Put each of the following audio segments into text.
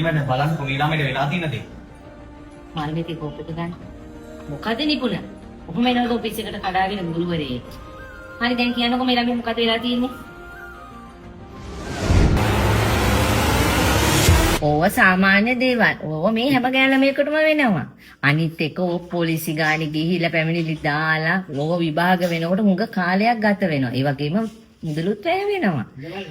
Madam බලන්නකො මේ ළමයට වෙලා තියෙන දේ. මාල්මිතේ කෝපෙට ගන්න. මොකද නිපුණ? ඔහොම එනවද ඔෆිස් එකට කඩාගෙන ගුරුවරයෙක්. හරි දැන් කියන්නකො මේ ළමයි මොකද වෙලා තියෙන්නේ? ඕව සාමාන්‍ය දේවල්. ඕව මේ හැම ගෑනමයකටම වෙනවා. අනිත් එක ඕ පොලිසි ගානේ ගිහිල්ලා පැමිණිලි දාලා ඕව විභාග වෙනකොට මුග කාලයක් ගත වෙනවා. ඒ වගේම මුදලුත් වැය වෙනවා.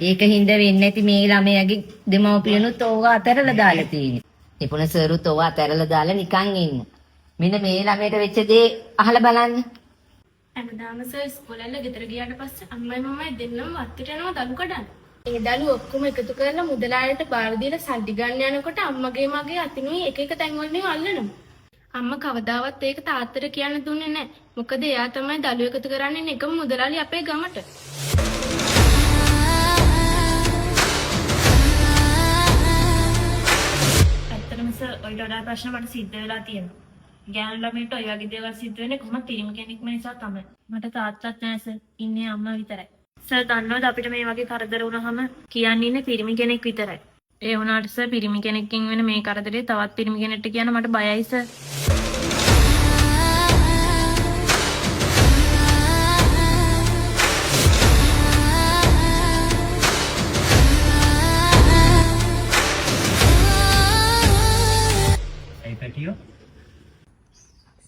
ඒක හින්දා වෙන්නේ නැති මේ ළමයාගේ දෙමව්පියනුත් ඕව අතහැරලා දාලා තියෙන්නේ. නිපුණ සර්ුත් ඕව අතහැරලා දාලා නිකන් ඉන්න. මෙන්න මේ ළමයට වෙච්ච දේ අහලා බලන්න. හැමදාම සර් ඉස්කෝලේ ගෙදර ගියාට පස්සේ අම්මයි මමයි දෙන්නම වත්තට යනවා දලු කඩන්න. ඒ දලු ඔක්කොම එකතු කරලා මුදලාලට බාර දීලා සල්ලි ගන්න යනකොට අම්මගේ මගේ අතිනුයි එක එක තැන් වලින් අල්ලනවා. අම්මා කවදාවත් ඒක තාත්තට කියන්න දුන්නේ නැහැ. මොකද එයා තමයි දලු එකතු කරන්නේ එකම මුදලාලි අපේ ගමට. ඇත්තටම සර් ඔයිට වඩා ප්‍රශ්න මට සිද්ධ වෙලා තියෙනවා. ගෑනු ළමයට ඔය වගේ දේවල් සිද්ධ වෙන්නේ කොහොමද පිරිමි කෙනෙක්ම නිසා තමයි. මට තාත්තත් නැහැ සර්. ඉන්නේ අම්මා විතරයි. සර් දන්නවද අපිට මේ වගේ කරදර වුණාම කියන්නේ ඉන්නේ පිරිමි කෙනෙක් විතරයි. ඒ වුණාට සර් පිරිමි කෙනෙක්ගෙන් වෙන මේ කරදරේ තවත් පිරිමි කෙනෙක්ට කියන්න මට බයයි සර්. ඒ පැටියෝ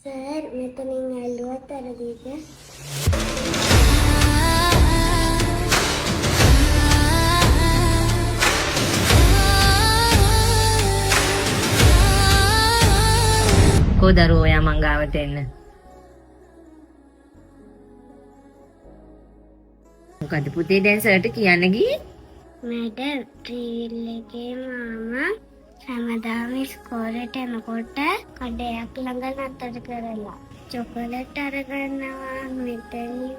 සර් මෙතනින් ඇල්ලුවත් අරදීද? කෝ දරුවෝ ඔයා මං ගාවට එන්න. මොකද පුතේ දැන් සර්ට කියන්න ගියේ? මැඩම් ට්‍රීල් එකේ මාමා හැමදාම ඉස්කෝලේට එනකොට කඩයක් ළඟ නතර කරලා චොකලට් අරගන්නවා මෙතනින්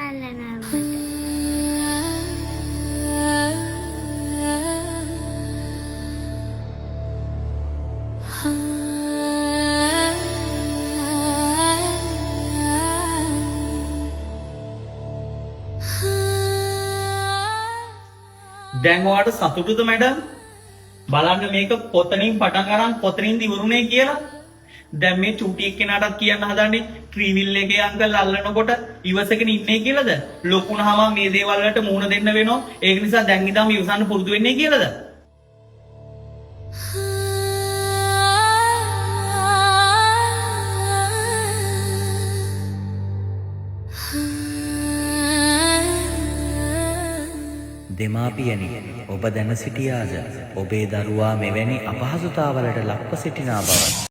අල්ලනවා. දැන් ඔයාලට සතුටුද මැඩම්? බලන්න මේක කොතනින් පටන් අරන් කොතනින්ද ඉවරුනේ කියලා. දැන් මේ චූටි එක්කෙනාටත් කියන්න හදන්නේ ට්‍රීවිල් එකේ අංකල් අල්ලනකොට ඉවසගෙන ඉන්නේ කියලාද? ලොකුනහම මේ දේවල් වලට මුහුණ දෙන්න වෙනවා. ඒක නිසා දැන් ඉඳන් ඉවසන්න පුරුදු වෙන්නේ කියලාද? දෙමාපියනි ඔබ දැන සිටියාද ඔබේ දරුවා මෙවැනි අපහසුතාවලට ලක්ව සිටිනා බව?